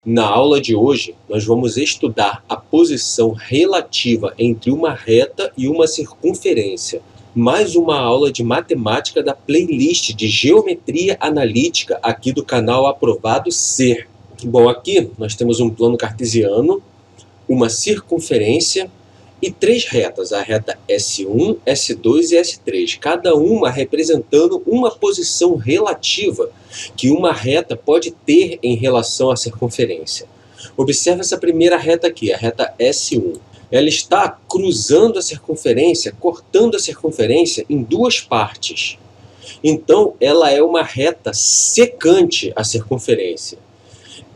Na aula de hoje, nós vamos estudar a posição relativa entre uma reta e uma circunferência. Mais uma aula de matemática da playlist de Geometria Analítica aqui do canal Aprovado Ser. Bom, aqui nós temos um plano cartesiano, uma circunferência e três retas, a reta S1, S2 e S3, cada uma representando uma posição relativa que uma reta pode ter em relação à circunferência. Observe essa primeira reta aqui, a reta S1. Ela está cruzando a circunferência, cortando a circunferência em duas partes. Então, ela é uma reta secante à circunferência.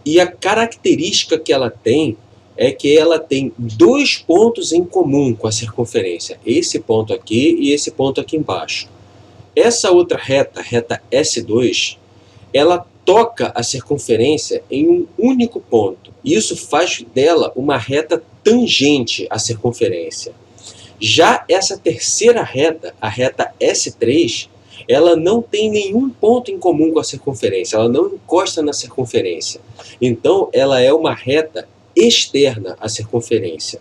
E a característica que ela tem é que ela tem dois pontos em comum com a circunferência. Esse ponto aqui e esse ponto aqui embaixo. Essa outra reta, reta S2, ela toca a circunferência em um único ponto. Isso faz dela uma reta tangente à circunferência. Já essa terceira reta, a reta S3, ela não tem nenhum ponto em comum com a circunferência, ela não encosta na circunferência. Então, ela é uma reta externa à circunferência.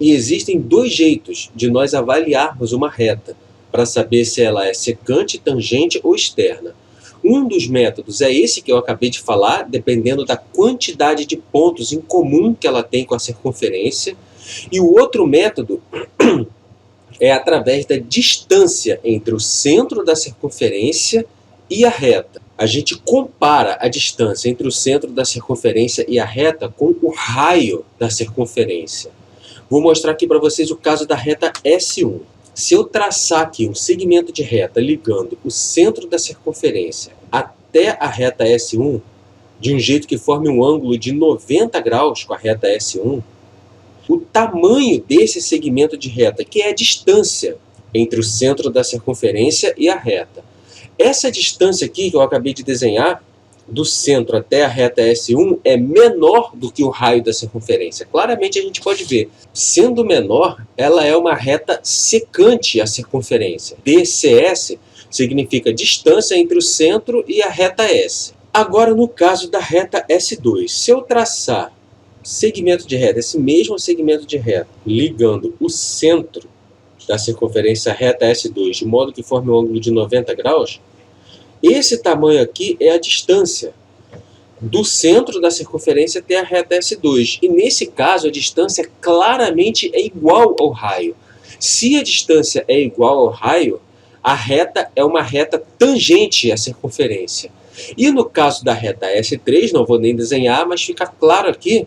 E existem dois jeitos de nós avaliarmos uma reta, para saber se ela é secante, tangente ou externa. Um dos métodos é esse que eu acabei de falar, dependendo da quantidade de pontos em comum que ela tem com a circunferência. E o outro método é através da distância entre o centro da circunferência e a reta. A gente compara a distância entre o centro da circunferência e a reta com o raio da circunferência. Vou mostrar aqui para vocês o caso da reta S1. Se eu traçar aqui um segmento de reta ligando o centro da circunferência até a reta S1, de um jeito que forme um ângulo de 90 graus com a reta S1, o tamanho desse segmento de reta, que é a distância entre o centro da circunferência e a reta. Essa distância aqui que eu acabei de desenhar, do centro até a reta S1, é menor do que o raio da circunferência. Claramente a gente pode ver, sendo menor, ela é uma reta secante à circunferência. DCS significa distância entre o centro e a reta S. Agora, no caso da reta S2, se eu traçar segmento de reta, esse mesmo segmento de reta, ligando o centro da circunferência reta S2, de modo que forme um ângulo de 90 graus, esse tamanho aqui é a distância do centro da circunferência até a reta S2. E nesse caso, a distância claramente é igual ao raio. Se a distância é igual ao raio, a reta é uma reta tangente à circunferência. E no caso da reta S3, não vou nem desenhar, mas fica claro aqui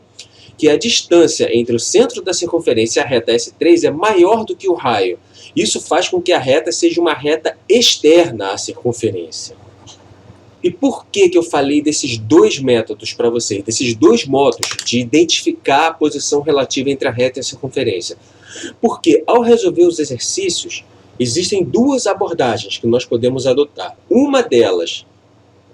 que a distância entre o centro da circunferência e a reta S3 é maior do que o raio. Isso faz com que a reta seja uma reta externa à circunferência. E por que eu falei desses dois métodos para vocês, desses dois modos de identificar a posição relativa entre a reta e a circunferência? Porque ao resolver os exercícios, existem duas abordagens que nós podemos adotar. Uma delas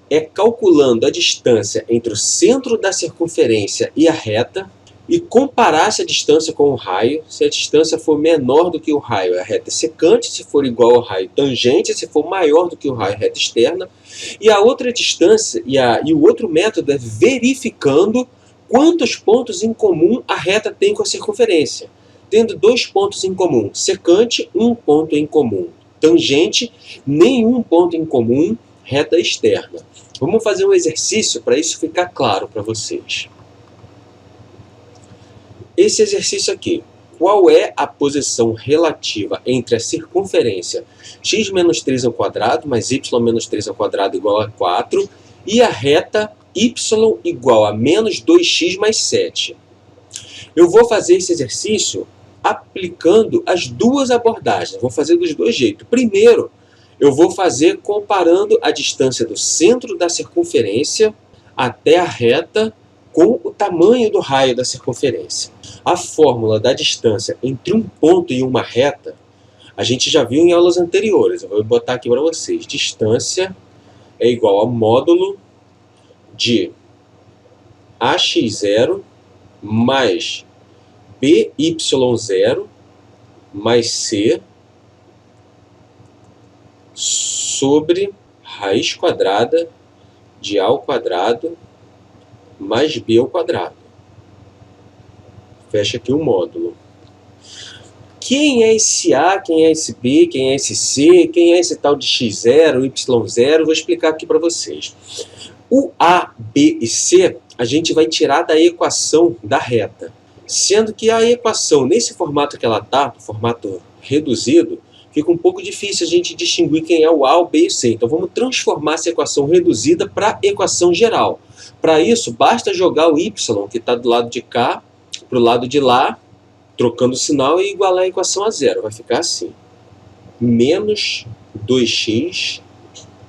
é calculando a distância entre o centro da circunferência e a reta e comparar essa distância com o raio. Se a distância for menor do que o raio, a reta é secante; se for igual ao raio, tangente; se for maior do que o raio, reta externa. E a outra distância, e o outro método é verificando quantos pontos em comum a reta tem com a circunferência. Tendo dois pontos em comum, secante, um ponto em comum; tangente, nenhum ponto em comum, reta externa. Vamos fazer um exercício para isso ficar claro para vocês. Esse exercício aqui. Qual é a posição relativa entre a circunferência x menos 3 ao quadrado mais y menos 3 ao quadrado igual a 4 e a reta y igual a menos 2x mais 7? Eu vou fazer esse exercício aplicando as duas abordagens. Vou fazer dos dois jeitos. Primeiro, eu vou fazer comparando a distância do centro da circunferência até a reta com o tamanho do raio da circunferência. A fórmula da distância entre um ponto e uma reta, a gente já viu em aulas anteriores. Eu vou botar aqui para vocês. Distância é igual a módulo de AX0 mais BY0 mais C sobre raiz quadrada de A ao quadrado mais b ao quadrado. Fecha aqui o módulo. Quem é esse A, quem é esse B, quem é esse C, quem é esse tal de x0, y0, vou explicar aqui para vocês. O A, B e C, a gente vai tirar da equação da reta. Sendo que a equação, nesse formato que ela está, formato reduzido, fica um pouco difícil a gente distinguir quem é o A, o B e o C. Então vamos transformar essa equação reduzida para a equação geral. Para isso, basta jogar o y, que está do lado de cá, para o lado de lá, trocando o sinal e igualar a equação a zero. Vai ficar assim. Menos 2x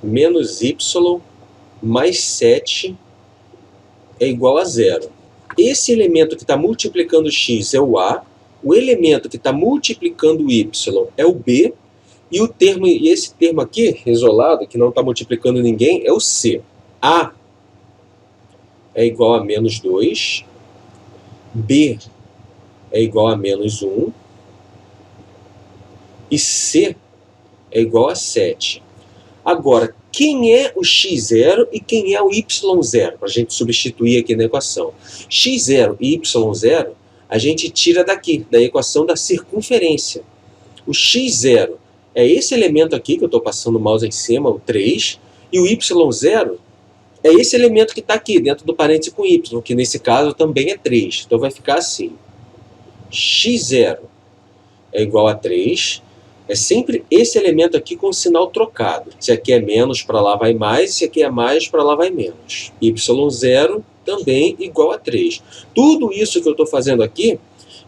menos y mais 7 é igual a zero. Esse elemento que está multiplicando x é o A, o elemento que está multiplicando y é o B, e esse termo aqui, isolado, que não está multiplicando ninguém, é o C. A é igual a menos 2, B é igual a menos 1, e C é igual a 7. Agora, quem é o x0 e quem é o y0? Para a gente substituir aqui na equação. x0 e y0 a gente tira daqui, da equação da circunferência. O x0 é esse elemento aqui, que eu estou passando o mouse em cima, o 3, e o y0 é esse elemento que está aqui, dentro do parênteses com y, que nesse caso também é 3. Então vai ficar assim. x0 é igual a 3. É sempre esse elemento aqui com o sinal trocado. Se aqui é menos, para lá vai mais. Se aqui é mais, para lá vai menos. y0 também igual a 3. Tudo isso que eu estou fazendo aqui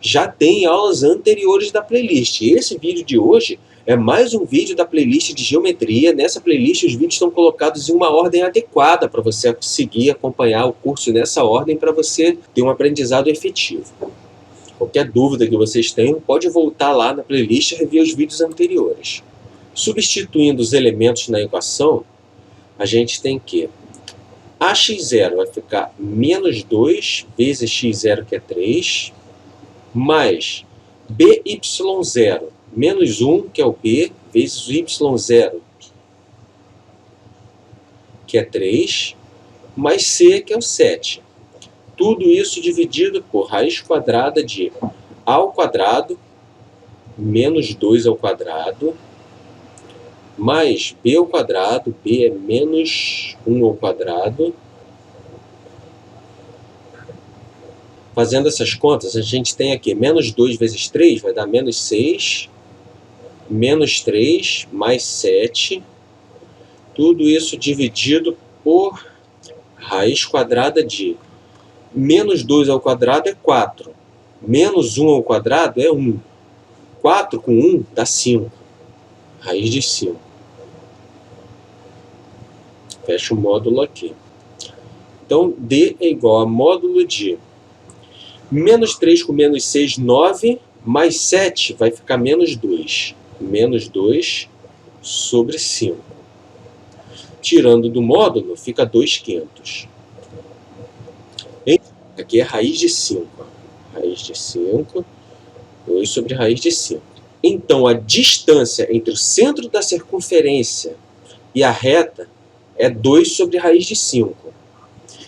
já tem aulas anteriores da playlist. Esse vídeo de hoje é mais um vídeo da playlist de geometria. Nessa playlist os vídeos estão colocados em uma ordem adequada para você conseguir acompanhar o curso nessa ordem para você ter um aprendizado efetivo. Qualquer dúvida que vocês tenham, pode voltar lá na playlist e rever os vídeos anteriores. Substituindo os elementos na equação, a gente tem que ax0 vai ficar menos 2 vezes x0, que é 3, mais by0, menos 1, que é o b, vezes o y0, que é 3, mais c, que é o 7. Tudo isso dividido por raiz quadrada de a ao quadrado menos 2 ao quadrado mais b ao quadrado, b é menos 1 ao quadrado. Fazendo essas contas, a gente tem aqui menos 2 vezes 3 vai dar menos 6, menos 3 mais 7. Tudo isso dividido por raiz quadrada de menos 2 ao quadrado é 4. Menos 1 ao quadrado é 1. 4 com 1 dá 5. Raiz de 5. Fecha o módulo aqui. Então, D é igual a módulo de menos 3 com menos 6, 9, mais 7 vai ficar menos 2. Menos 2 sobre 5. Tirando do módulo, fica 2/500. Aqui é raiz de 5. Raiz de 5, 2 sobre raiz de 5. Então, a distância entre o centro da circunferência e a reta é 2 sobre raiz de 5.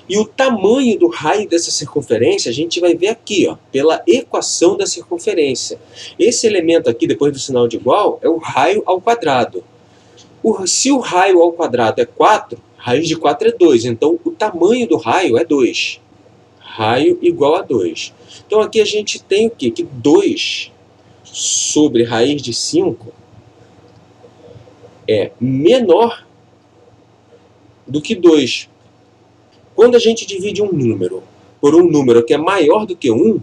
E o tamanho do raio dessa circunferência a gente vai ver aqui, ó, pela equação da circunferência. Esse elemento aqui, depois do sinal de igual, é o raio ao quadrado. Se o raio ao quadrado é 4, raiz de 4 é 2. Então, o tamanho do raio é 2. Raio igual a 2. Então, aqui a gente tem o quê? Que 2 sobre raiz de 5 é menor do que 2. Quando a gente divide um número por um número que é maior do que 1,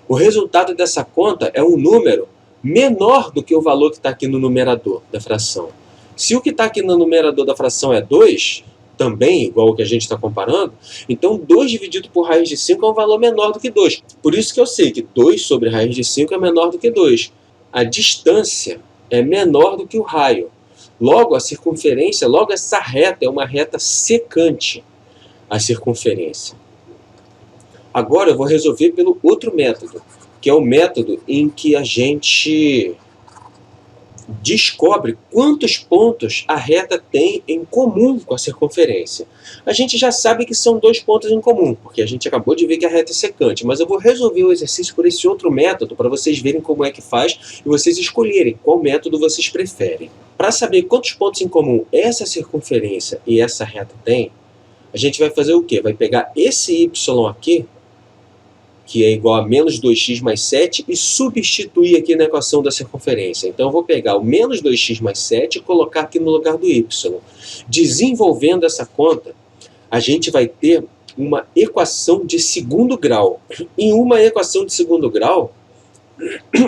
o resultado dessa conta é um número menor do que o valor que está aqui no numerador da fração. Se o que está aqui no numerador da fração é 2, também igual o que a gente está comparando, então 2 dividido por raiz de 5 é um valor menor do que 2. Por isso que eu sei que 2 sobre raiz de 5 é menor do que 2. A distância é menor do que o raio. Logo, a circunferência, logo essa reta é uma reta secante, a circunferência. Agora eu vou resolver pelo outro método, que é o método em que a gente descobre quantos pontos a reta tem em comum com a circunferência. A gente já sabe que são 2 pontos em comum, porque a gente acabou de ver que a reta é secante, mas eu vou resolver o exercício por esse outro método, para vocês verem como é que faz e vocês escolherem qual método vocês preferem. Para saber quantos pontos em comum essa circunferência e essa reta tem, a gente vai fazer o quê? Vai pegar esse y aqui, que é igual a menos 2x mais 7, e substituir aqui na equação da circunferência. Então eu vou pegar o menos 2x mais 7 e colocar aqui no lugar do y. Desenvolvendo essa conta, a gente vai ter uma equação de segundo grau. Em uma equação de segundo grau,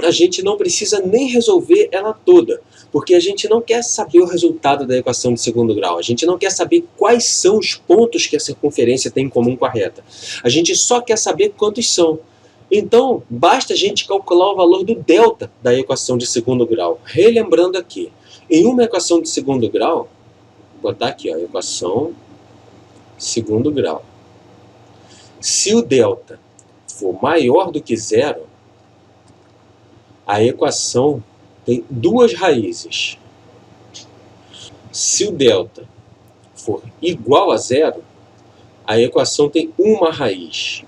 a gente não precisa nem resolver ela toda, porque a gente não quer saber o resultado da equação de segundo grau, a gente não quer saber quais são os pontos que a circunferência tem em comum com a reta, a gente só quer saber quantos são. Então, basta a gente calcular o valor do delta da equação de segundo grau. Relembrando aqui, em uma equação de segundo grau, vou botar aqui, ó, equação segundo grau. Se o delta for maior do que zero, a equação tem 2 raízes. Se o delta for igual a zero, a equação tem uma raiz.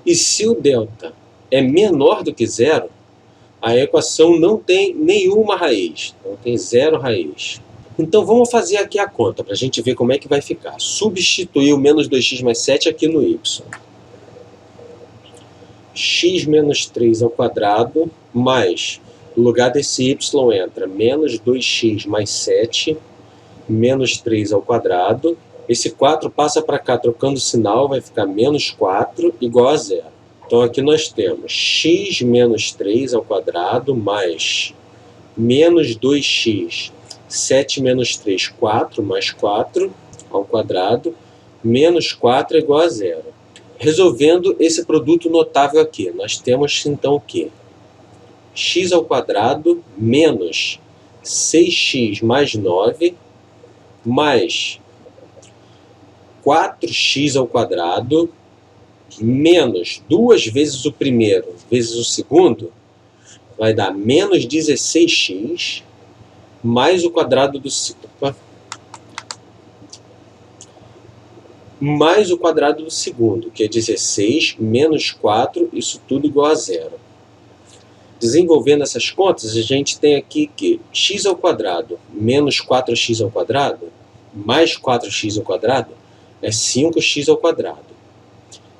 E se o delta é menor do que zero, a equação não tem nenhuma raiz. Então tem 0 raiz. Então vamos fazer aqui a conta, para a gente ver como é que vai ficar. Substituir o menos 2x mais 7 aqui no y. X menos 3 ao quadrado, mais, no lugar desse y entra menos 2x mais 7, menos 3 ao quadrado. Esse 4 passa para cá trocando sinal, vai ficar menos 4 igual a zero. Então aqui nós temos x menos 3 ao quadrado, mais menos 2x, 7 menos 3, 4, mais 4 ao quadrado, menos 4 igual a zero. Resolvendo esse produto notável aqui, nós temos então o quê? X ao quadrado menos 6x mais 9 mais 4x ao quadrado menos 2 vezes o primeiro vezes o segundo vai dar menos 16x mais o quadrado do mais o quadrado do segundo, que é 16 menos 4, isso tudo igual a zero. Desenvolvendo essas contas, a gente tem aqui que x ao quadrado menos 4x ao quadrado mais 4x ao quadrado é 5x ao quadrado.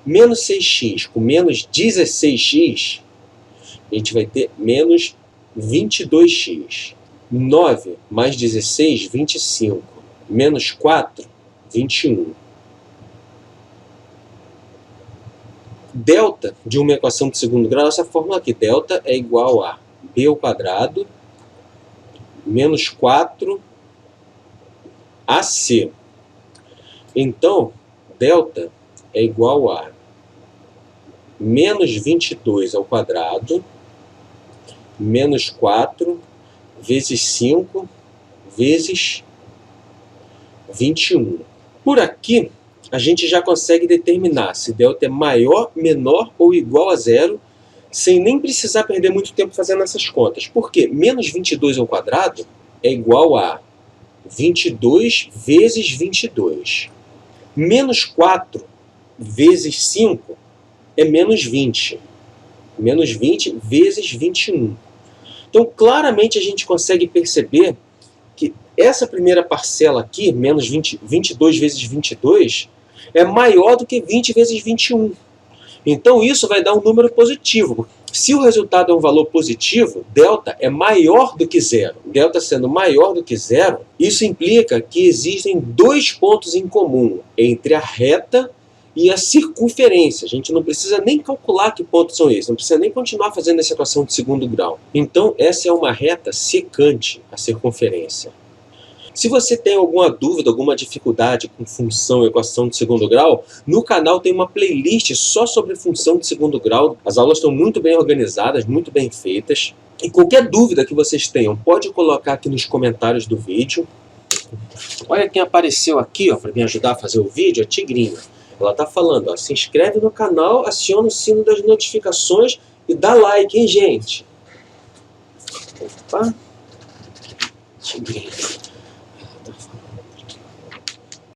Menos 6x com menos 16x, a gente vai ter menos 22x. 9 mais 16, 25. Menos 4, 21. Delta de uma equação de segundo grau, essa fórmula aqui, delta é igual a b ao quadrado menos 4 AC. Então, delta é igual a menos 22 ao quadrado menos 4 vezes 5 vezes 21. Por aqui, a gente já consegue determinar se delta é maior, menor ou igual a zero, sem nem precisar perder muito tempo fazendo essas contas. Por quê? Menos 22 ao quadrado é igual a 22 vezes 22. Menos 4 vezes 5 é menos 20. Menos 20 vezes 21. Então, claramente, a gente consegue perceber que essa primeira parcela aqui, menos 22 vezes 22, é maior do que 20 vezes 21. Então, isso vai dar um número positivo. Se o resultado é um valor positivo, delta é maior do que zero. Delta sendo maior do que zero, isso implica que existem 2 pontos em comum entre a reta e a circunferência. A gente não precisa nem calcular que pontos são esses, não precisa nem continuar fazendo essa equação de segundo grau. Então, essa é uma reta secante, a circunferência. Se você tem alguma dúvida, alguma dificuldade com função, equação de segundo grau, no canal tem uma playlist só sobre função de segundo grau. As aulas estão muito bem organizadas, muito bem feitas. E qualquer dúvida que vocês tenham, pode colocar aqui nos comentários do vídeo. Olha quem apareceu aqui para me ajudar a fazer o vídeo, a Tigrinha. Ela está falando, ó, se inscreve no canal, aciona o sino das notificações e dá like, hein, gente? Opa! Tigrinho.